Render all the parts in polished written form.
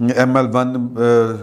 ML1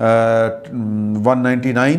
199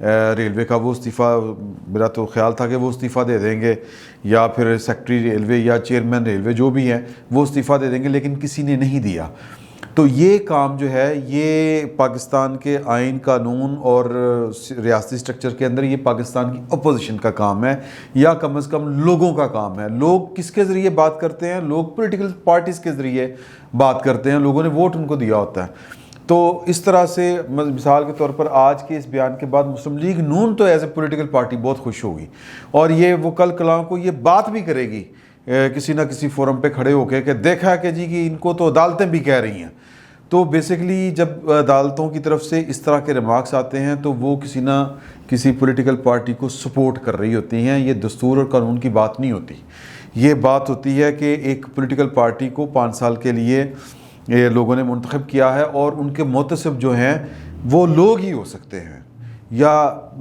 railway کا وہ استعفیٰ، میرا تو خیال تھا کہ وہ استعفیٰ دے دیں گے، یا پھر سیکٹری ریلوے یا چیئرمین ریلوے جو بھی ہیں وہ استعفیٰ دے دیں گے، لیکن کسی نے نہیں دیا۔ تو یہ کام جو ہے یہ پاکستان کے آئین قانون اور ریاستی سٹرکچر کے اندر یہ پاکستان کی اپوزیشن کا کام ہے، یا کم از کم لوگوں کا کام ہے۔ لوگ کس کے ذریعے بات کرتے ہیں؟ لوگ پولیٹیکل پارٹیز کے ذریعے بات کرتے ہیں، لوگوں نے ووٹ ان کو دیا ہوتا ہے۔ تو اس طرح سے مثال کے طور پر آج کے اس بیان کے بعد مسلم لیگ نون تو ایز اے پولیٹیکل پارٹی بہت خوش ہوگی، اور یہ وہ کل کلاں کو یہ بات بھی کرے گی کسی نہ کسی فورم پہ کھڑے ہو کے کہ دیکھا کہ جی کہ ان کو تو عدالتیں بھی کہہ رہی ہیں۔ تو بیسیکلی جب عدالتوں کی طرف سے اس طرح کے ریمارکس آتے ہیں تو وہ کسی نہ کسی پولیٹیکل پارٹی کو سپورٹ کر رہی ہوتی ہیں۔ یہ دستور اور قانون کی بات نہیں ہوتی، یہ بات ہوتی ہے کہ ایک پولیٹیکل پارٹی کو 5 سال کے لیے یہ لوگوں نے منتخب کیا ہے، اور ان کے محتسب جو ہیں وہ لوگ ہی ہو سکتے ہیں، یا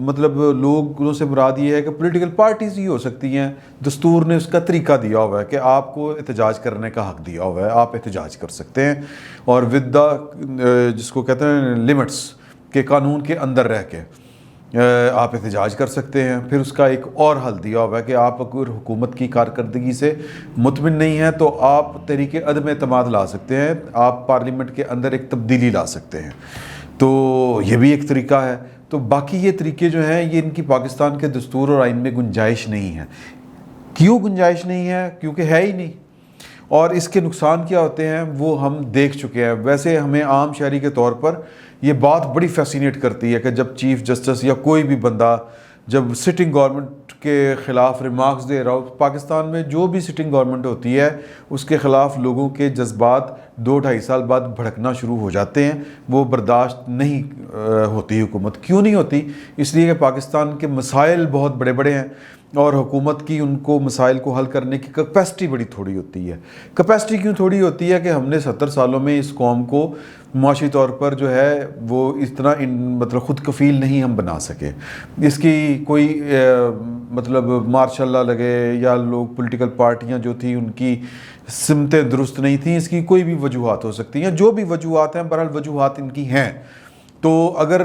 مطلب لوگوں سے مراد یہ ہے کہ پولیٹیکل پارٹیز ہی ہو سکتی ہیں۔ دستور نے اس کا طریقہ دیا ہوا ہے کہ آپ کو احتجاج کرنے کا حق دیا ہوا ہے، آپ احتجاج کر سکتے ہیں، اور ود دا جس کو کہتے ہیں لمٹس کے قانون کے اندر رہ کے آپ احتجاج کر سکتے ہیں۔ پھر اس کا ایک اور حل دیا ہوا ہے کہ آپ اگر حکومت کی کارکردگی سے مطمئن نہیں ہیں تو آپ تحریک عدم اعتماد لا سکتے ہیں، آپ پارلیمنٹ کے اندر ایک تبدیلی لا سکتے ہیں۔ تو یہ بھی ایک طریقہ ہے۔ تو باقی یہ طریقے جو ہیں یہ ان کی پاکستان کے دستور اور آئین میں گنجائش نہیں ہے۔ کیوں گنجائش نہیں ہے؟ کیونکہ ہے ہی نہیں، اور اس کے نقصان کیا ہوتے ہیں وہ ہم دیکھ چکے ہیں۔ ویسے ہمیں عام شہری کے طور پر یہ بات بڑی فیسینیٹ کرتی ہے کہ جب چیف جسٹس یا کوئی بھی بندہ جب سٹنگ گورنمنٹ کے خلاف ریمارکس دے رہا ہو، پاکستان میں جو بھی سٹنگ گورنمنٹ ہوتی ہے اس کے خلاف لوگوں کے جذبات 2-2.5 سال بعد بھڑکنا شروع ہو جاتے ہیں، وہ برداشت نہیں ہوتی حکومت۔ کیوں نہیں ہوتی؟ اس لیے کہ پاکستان کے مسائل بہت بڑے بڑے ہیں، اور حکومت کی ان کو مسائل کو حل کرنے کی کیپیسٹی بڑی تھوڑی ہوتی ہے۔ کیپیسٹی کیوں تھوڑی ہوتی ہے؟ کہ ہم نے 70 سالوں میں اس قوم کو معاشی طور پر جو ہے وہ اتنا مطلب خود کفیل نہیں ہم بنا سکے۔ اس کی کوئی مطلب ماشاء اللہ لگے یا لوگ پولیٹیکل پارٹیاں جو تھیں ان کی سمتیں درست نہیں تھیں، اس کی کوئی بھی وجوہات ہو سکتی ہیں، جو بھی وجوہات ہیں بہرحال وجوہات ان کی ہیں۔ تو اگر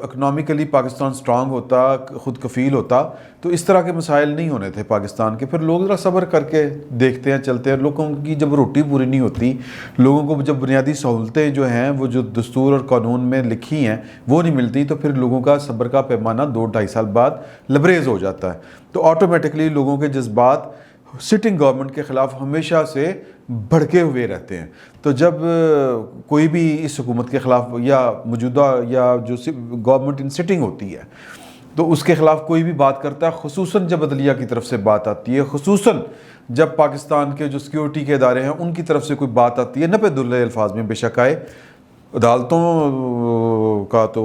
اکنامکلی پاکستان سٹرانگ ہوتا، خود کفیل ہوتا، تو اس طرح کے مسائل نہیں ہونے تھے پاکستان کے۔ پھر لوگ ذرا صبر کر کے دیکھتے ہیں، چلتے ہیں۔ لوگوں کی جب روٹی پوری نہیں ہوتی، لوگوں کو جب بنیادی سہولتیں جو ہیں وہ جو دستور اور قانون میں لکھی ہیں وہ نہیں ملتی، تو پھر لوگوں کا صبر کا پیمانہ 2-2.5 سال بعد لبریز ہو جاتا ہے۔ تو آٹومیٹکلی لوگوں کے جذبات سٹنگ گورنمنٹ کے خلاف ہمیشہ سے بھڑکے ہوئے رہتے ہیں۔ تو جب کوئی بھی اس حکومت کے خلاف یا موجودہ یا جو گورنمنٹ ان سٹنگ ہوتی ہے تو اس کے خلاف کوئی بھی بات کرتا ہے، خصوصاً جب عدلیہ کی طرف سے بات آتی ہے، خصوصاً جب پاکستان کے جو سیکیورٹی کے ادارے ہیں ان کی طرف سے کوئی بات آتی ہے، نپے دلے الفاظ میں بے شک آئے، عدالتوں کا تو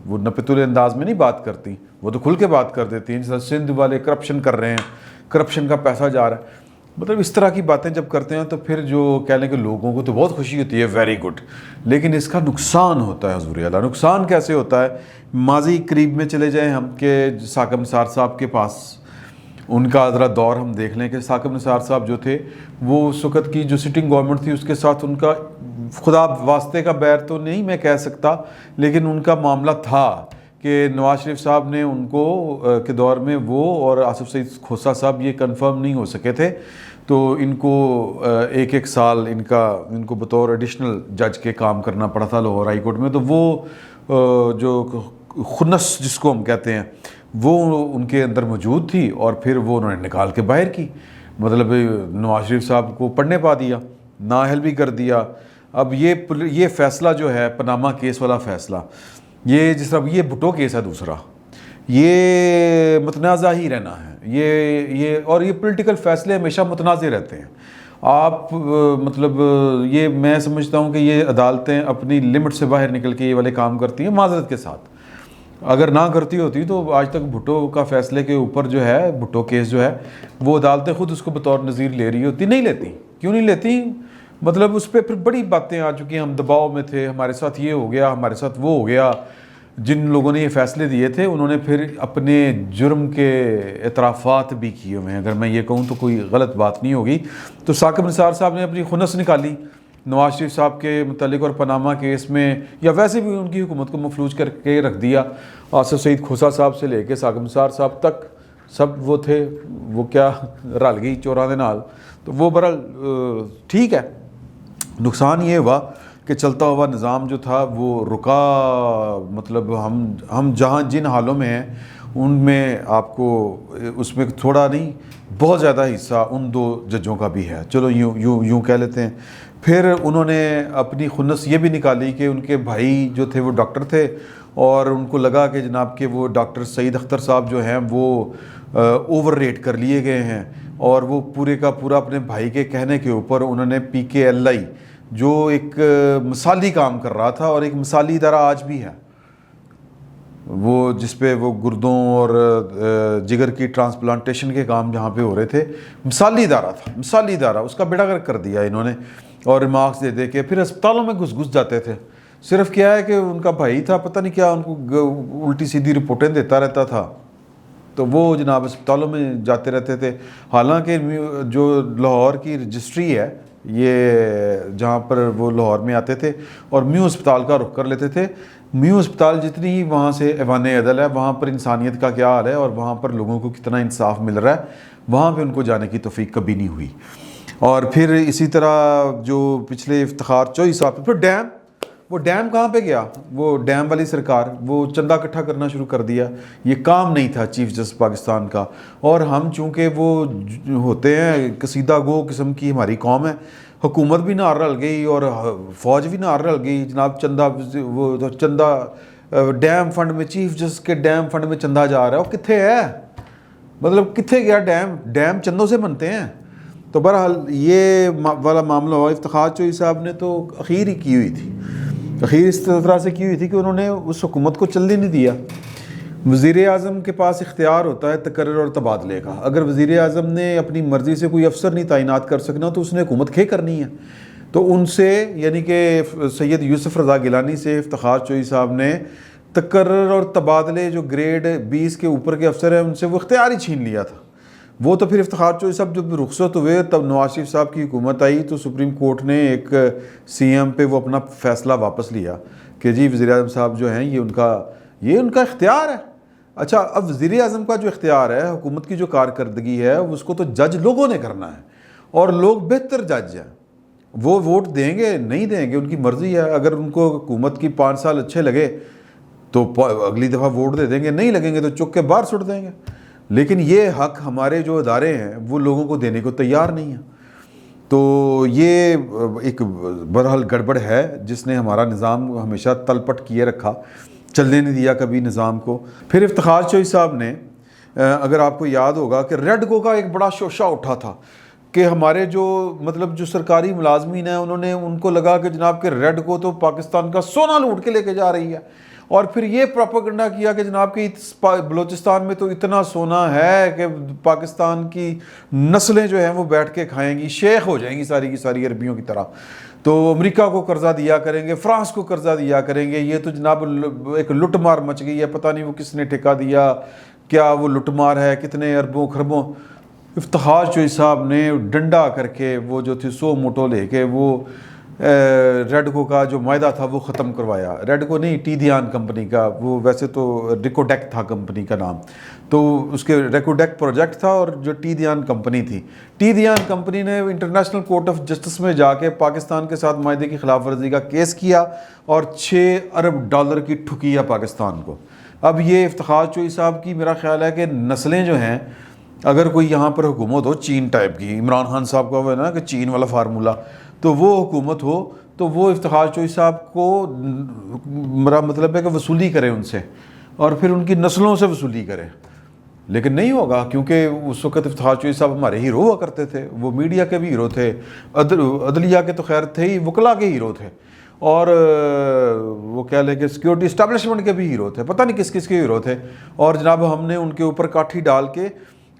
وہ نپے تلے انداز میں نہیں بات کرتی، وہ تو کھل کے بات کر دیتی ہیں، جیسے سندھ والے کرپشن کر رہے ہیں، کرپشن کا پیسہ جا رہا ہے، مطلب اس طرح کی باتیں جب کرتے ہیں تو پھر جو کہہ لیں کہ لوگوں کو تو بہت خوشی ہوتی ہے، ویری گڈ، لیکن اس کا نقصان ہوتا ہے۔ حضور اعلیٰ نقصان کیسے ہوتا ہے؟ ماضی قریب میں چلے جائیں ہم کہ ثاقب نثار صاحب کے پاس، ان کا ذرا دور ہم دیکھ لیں کہ ثاقب نثار صاحب جو تھے وہ اس وقت کی جو سٹنگ گورنمنٹ تھی اس کے ساتھ ان کا خدا واسطے کا بیر تو نہیں میں کہہ سکتا، لیکن ان کا معاملہ تھا کہ نواز شریف صاحب نے ان کو کے دور میں وہ اور آصف سعید کھوسہ صاحب یہ کنفرم نہیں ہو سکے تھے، تو ان کو 1-1 سال ان کو بطور ایڈیشنل جج کے کام کرنا پڑا تھا لاہور ہائی کورٹ میں۔ تو وہ جو خنس جس کو ہم کہتے ہیں وہ ان کے اندر موجود تھی، اور پھر وہ انہوں نے نکال کے باہر کی، مطلب نواز شریف صاحب کو پڑھنے پا دیا، نااہل بھی کر دیا۔ اب یہ فیصلہ جو ہے پاناما کیس والا فیصلہ، یہ جس طرح یہ بھٹو کیس ہے دوسرا، یہ متنازع ہی رہنا ہے، اور یہ پولیٹیکل فیصلے ہمیشہ متنازع رہتے ہیں۔ آپ مطلب یہ میں سمجھتا ہوں کہ یہ عدالتیں اپنی لمٹ سے باہر نکل کے یہ والے کام کرتی ہیں معذرت کے ساتھ۔ اگر نہ کرتی ہوتی تو آج تک بھٹو کا فیصلے کے اوپر جو ہے بھٹو کیس جو ہے وہ عدالتیں خود اس کو بطور نظیر لے رہی ہوتی، نہیں لیتی۔ کیوں نہیں لیتی؟ مطلب اس پہ پھر بڑی باتیں آ چکی ہیں، ہم دباؤ میں تھے، ہمارے ساتھ یہ ہو گیا، ہمارے ساتھ وہ ہو گیا۔ جن لوگوں نے یہ فیصلے دیے تھے انہوں نے پھر اپنے جرم کے اعترافات بھی کیے ہوئے ہیں، اگر میں یہ کہوں تو کوئی غلط بات نہیں ہوگی۔ تو ثاقب نثار صاحب نے اپنی خنس نکالی، نواز شریف صاحب کے متعلق اور پاناما کیس میں یا ویسے بھی ان کی حکومت کو مفلوج کر کے رکھ دیا. آصف سعید کھوسا صاحب سے لے کے ساغر نثار صاحب تک سب وہ تھے, وہ کیا رل گئی چوراں دے نال. تو وہ بہرحال ٹھیک ہے. نقصان یہ ہوا کہ چلتا ہوا نظام جو تھا وہ رکا. مطلب ہم جہاں جن حالوں میں ہیں ان میں آپ کو اس میں تھوڑا نہیں بہت زیادہ حصہ ان دو ججوں کا بھی ہے, چلو یوں کہہ لیتے ہیں. پھر انہوں نے اپنی خنس یہ بھی نکالی کہ ان کے بھائی جو تھے وہ ڈاکٹر تھے اور ان کو لگا کہ جناب کہ وہ ڈاکٹر سعید اختر صاحب جو ہیں وہ اوور ریٹ کر لیے گئے ہیں, اور وہ پورے کا پورا اپنے بھائی کے کہنے کے اوپر انہوں نے PKLI جو ایک مثالی کام کر رہا تھا, اور ایک مثالی ادارہ آج بھی ہے وہ, جس پہ وہ گردوں اور جگر کی ٹرانسپلانٹیشن کے کام جہاں پہ ہو رہے تھے, مثالی ادارہ تھا, مثالی ادارہ. اس کا بیڑا گرک کر دیا انہوں نے, اور ریمارکس دے دے کے پھر اسپتالوں میں گھس جاتے تھے. صرف کیا ہے کہ ان کا بھائی تھا, پتہ نہیں کیا ان کو الٹی سیدھی رپورٹیں دیتا رہتا تھا, تو وہ جناب اسپتالوں میں جاتے رہتے تھے. حالانکہ جو لاہور کی رجسٹری ہے یہ جہاں پر وہ لاہور میں آتے تھے اور میو اسپتال کا رخ کر لیتے تھے. میو اسپتال جتنی ہی وہاں سے ایوان عدل ہے, وہاں پر انسانیت کا کیا حال ہے اور وہااں پر لوگوں کو کتنا انصاف مل رہا ہے, وہاں پہ ان کو جانے کی توفیق کبھی نہیں ہوئی. اور پھر اسی طرح جو پچھلے افتخار چوہی صاحب, پھر وہ ڈیم کہاں پہ گیا, وہ ڈیم والی سرکار, وہ چندہ اکٹھا کرنا شروع کر دیا. یہ کام نہیں تھا چیف جسٹس پاکستان کا, اور ہم چونکہ وہ ہوتے ہیں قصیدہ گو قسم کی ہماری قوم ہے, حکومت بھی نہ رل گئی اور فوج بھی نہ رل گئی. جناب چندہ ڈیم فنڈ میں, چیف جسٹس کے ڈیم فنڈ میں چندہ جا رہا ہے, وہ کتنے ہے, مطلب کتنے گیا ڈیم چندوں سے بنتے ہیں. تو بہرحال یہ والا معاملہ ہوا. افتخار چوہی صاحب نے تو اخیر ہی کی ہوئی تھی, اخیر اس طرح سے کی ہوئی تھی کہ انہوں نے اس حکومت کو چلنے نہیں دیا. وزیر اعظم کے پاس اختیار ہوتا ہے تقرر اور تبادلے کا. اگر وزیر اعظم نے اپنی مرضی سے کوئی افسر نہیں تعینات کر سکنا تو اس نے حکومت کھے کرنی ہے. تو ان سے یعنی کہ سید یوسف رضا گیلانی سے افتخار چوہی صاحب نے تقرر اور تبادلے جو گریڈ 20 کے اوپر کے افسر ہیں ان سے وہ اختیار ہی چھین لیا تھا. وہ تو پھر افتخار چوہی صاحب جب رخصت ہوئے تب نواز شریف صاحب کی حکومت آئی تو سپریم کورٹ نے ایک CM پہ وہ اپنا فیصلہ واپس لیا کہ جی وزیر اعظم صاحب جو ہیں یہ ان کا اختیار ہے. اچھا, اب وزیر اعظم کا جو اختیار ہے, حکومت کی جو کارکردگی ہے, اس کو تو جج لوگوں نے کرنا ہے, اور لوگ بہتر جج ہیں. وہ ووٹ دیں گے نہیں دیں گے ان کی مرضی ہے. اگر ان کو حکومت کی 5 سال اچھے لگے تو اگلی دفعہ ووٹ دے دیں گے, نہیں لگیں گے تو چک کے باہر سٹ دیں گے. لیکن یہ حق ہمارے جو ادارے ہیں وہ لوگوں کو دینے کو تیار نہیں ہیں. تو یہ ایک بہرحال گڑبڑ ہے جس نے ہمارا نظام ہمیشہ تلپٹ کیے رکھا, چلنے نہیں دیا کبھی نظام کو. پھر افتخار چوہی صاحب نے, اگر آپ کو یاد ہوگا کہ ریڈکو کا ایک بڑا شوشہ اٹھا تھا کہ ہمارے جو سرکاری ملازمین ہیں انہوں نے, ان کو لگا کہ جناب کہ ریڈکو تو پاکستان کا سونا لوٹ کے لے کے جا رہی ہے, اور پھر یہ پروپیگنڈا کیا کہ جناب کہ بلوچستان میں تو اتنا سونا ہے کہ پاکستان کی نسلیں جو ہیں وہ بیٹھ کے کھائیں گی, شیخ ہو جائیں گی ساری کی ساری عربیوں کی طرح. تو امریکہ کو قرضہ دیا کریں گے, فرانس کو قرضہ دیا کریں گے. یہ تو جناب ایک لٹ مار مچ گئی ہے, پتہ نہیں وہ کس نے ٹھیکہ دیا, کیا وہ لٹ مار ہے, کتنے اربوں خربوں. افتخار چوہی صاحب نے ڈنڈا کر کے وہ جو تھی 100 موٹو لے کے وہ ریڈکو کا جو معاہدہ تھا وہ ختم کروایا. ریڈکو نہیں, ٹی دھیان کمپنی کا, وہ ویسے تو ریکوڈیک تھا کمپنی کا نام, تو اس کے ریکوڈیک پروجیکٹ تھا, اور جو ٹی دھیان کمپنی تھی, ٹی دھیان کمپنی نے انٹرنیشنل کورٹ آف جسٹس میں جا کے پاکستان کے ساتھ معاہدے کی خلاف ورزی کا کیس کیا اور $6 ارب کی ٹھکی ہے پاکستان کو. اب یہ افتخار چوہی صاحب کی میرا خیال ہے کہ نسلیں جو ہیں, اگر کوئی یہاں پر حکومت ہو چین ٹائپ کی, عمران خان صاحب کا وہ ہے نا کہ چین والا فارمولہ, تو وہ حکومت ہو تو وہ افتخار چوہی صاحب کو, میرا مطلب ہے کہ وصولی کرے ان سے, اور پھر ان کی نسلوں سے وصولی کرے. لیکن نہیں ہوگا, کیونکہ اس وقت افتخار چوہی صاحب ہمارے ہیرو ہوا کرتے تھے, وہ میڈیا کے بھی ہیرو تھے, عدلیہ کے تو خیر تھے ہی, وکلا کے ہیرو تھے, اور وہ کہہ لیں کہ سیکیورٹی اسٹیبلشمنٹ کے بھی ہیرو تھے, پتہ نہیں کس کس کے ہیرو تھے. اور جناب ہم نے ان کے اوپر کاٹھی ڈال کے,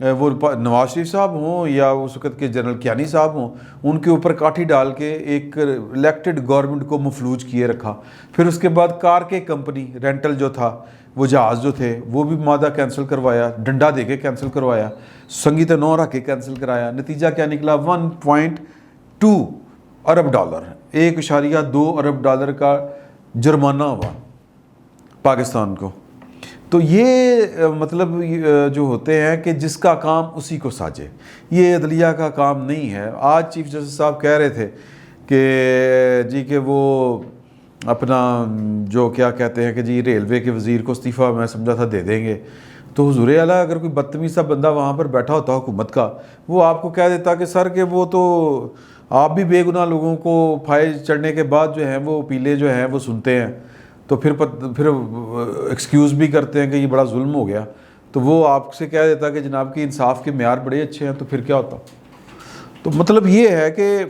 وہ نواز شریف صاحب ہوں یا اس وقت کے جنرل کیانی صاحب ہوں, ان کے اوپر کاٹھی ڈال کے ایک الیکٹڈ گورنمنٹ کو مفلوج کیے رکھا. پھر اس کے بعد کار کے کمپنی رینٹل جو تھا, وہ جہاز جو تھے وہ بھی مادہ کینسل کروایا, ڈنڈا دے کے کینسل کروایا, سنگیت 9 رکھ کے کینسل کرایا. نتیجہ کیا نکلا, 1.2 ارب ڈالر، 1.2 ارب ڈالر کا جرمانہ ہوا پاکستان کو۔ تو یہ مطلب جو ہوتے ہیں کہ جس کا کام اسی کو ساجے، یہ عدلیہ کا کام نہیں ہے۔ آج چیف جسٹس صاحب کہہ رہے تھے کہ وہ اپنا جو کیا کہتے ہیں کہ جی ریلوے کے وزیر کو استعفیٰ میں سمجھا تھا دے دیں گے، تو حضور اعلیٰ اگر کوئی بدتمیز سا بندہ وہاں پر بیٹھا ہوتا حکومت کا، وہ آپ کو کہہ دیتا کہ سر کہ وہ تو آپ بھی بے گناہ لوگوں کو فائز چڑھنے کے بعد جو ہیں وہ اپیلیں جو ہیں وہ سنتے ہیں، تو پھر ایکسکیوز بھی کرتے ہیں کہ یہ بڑا ظلم ہو گیا، تو وہ آپ سے کہہ دیتا کہ جناب کی انصاف کے معیار بڑے اچھے ہیں، تو پھر کیا ہوتا؟ تو مطلب یہ ہے کہ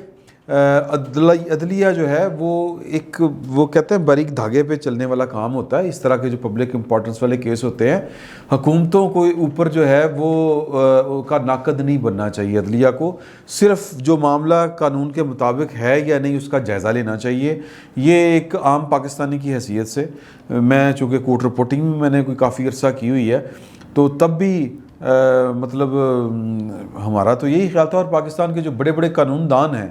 عدلیہ جو ہے وہ کہتے ہیں باریک دھاگے پہ چلنے والا کام ہوتا ہے۔ اس طرح کے جو پبلک امپورٹنس والے کیس ہوتے ہیں، حکومتوں کو اوپر جو ہے وہ کا ناقد نہیں بننا چاہیے عدلیہ کو، صرف جو معاملہ قانون کے مطابق ہے یا نہیں اس کا جائزہ لینا چاہیے۔ یہ ایک عام پاکستانی کی حیثیت سے، میں چونکہ کورٹ رپورٹنگ میں نے کوئی کافی عرصہ کی ہوئی ہے، تو تب بھی مطلب ہمارا تو یہی خیال تھا، اور پاکستان کے جو بڑے بڑے قانون دان ہیں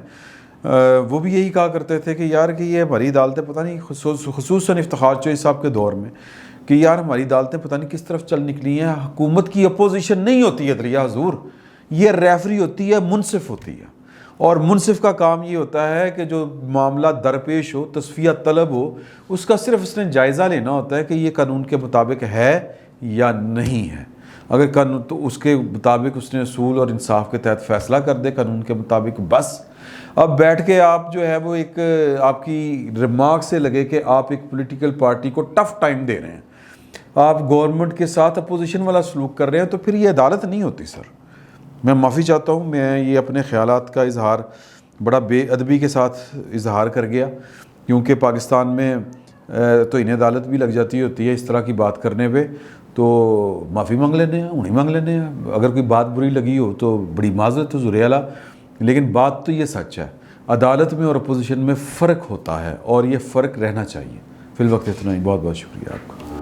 وہ بھی یہی کہا کرتے تھے کہ یار کہ یہ ہماری عدالتیں پتہ نہیں، خصوصاً افتخار چوہدری صاحب کے دور میں، کہ یار ہماری عدالتیں پتہ نہیں کس طرف چل نکلی ہیں۔ حکومت کی اپوزیشن نہیں ہوتی ہے عدلیہ حضور، یہ ریفری ہوتی ہے، منصف ہوتی ہے، اور منصف کا کام یہ ہوتا ہے کہ جو معاملہ درپیش ہو، تصفیہ طلب ہو، اس کا صرف اس نے جائزہ لینا ہوتا ہے کہ یہ قانون کے مطابق ہے یا نہیں ہے۔ اگر قانون تو اس کے مطابق اس نے اصول اور انصاف کے تحت فیصلہ کر دے قانون کے مطابق، بس اب بیٹھ کے آپ جو ہے وہ ایک آپ کی ریمارک سے لگے کہ آپ ایک پولیٹیکل پارٹی کو ٹف ٹائم دے رہے ہیں، آپ گورنمنٹ کے ساتھ اپوزیشن والا سلوک کر رہے ہیں، تو پھر یہ عدالت نہیں ہوتی سر۔ میں معافی چاہتا ہوں، میں یہ اپنے خیالات کا اظہار بڑا بے ادبی کے ساتھ اظہار کر گیا، کیونکہ پاکستان میں تو انہیں عدالت بھی لگ جاتی ہوتی ہے اس طرح کی بات کرنے پہ، تو معافی مانگ لینے ہیں، انہیں مانگ لینے ہیں۔ اگر کوئی بات بری لگی ہو تو بڑی معذرت حضور اعلیٰ، لیکن بات تو یہ سچ ہے، عدالت میں اور اپوزیشن میں فرق ہوتا ہے، اور یہ فرق رہنا چاہیے۔ فی الوقت اتنا ہی، بہت بہت شکریہ آپ کا۔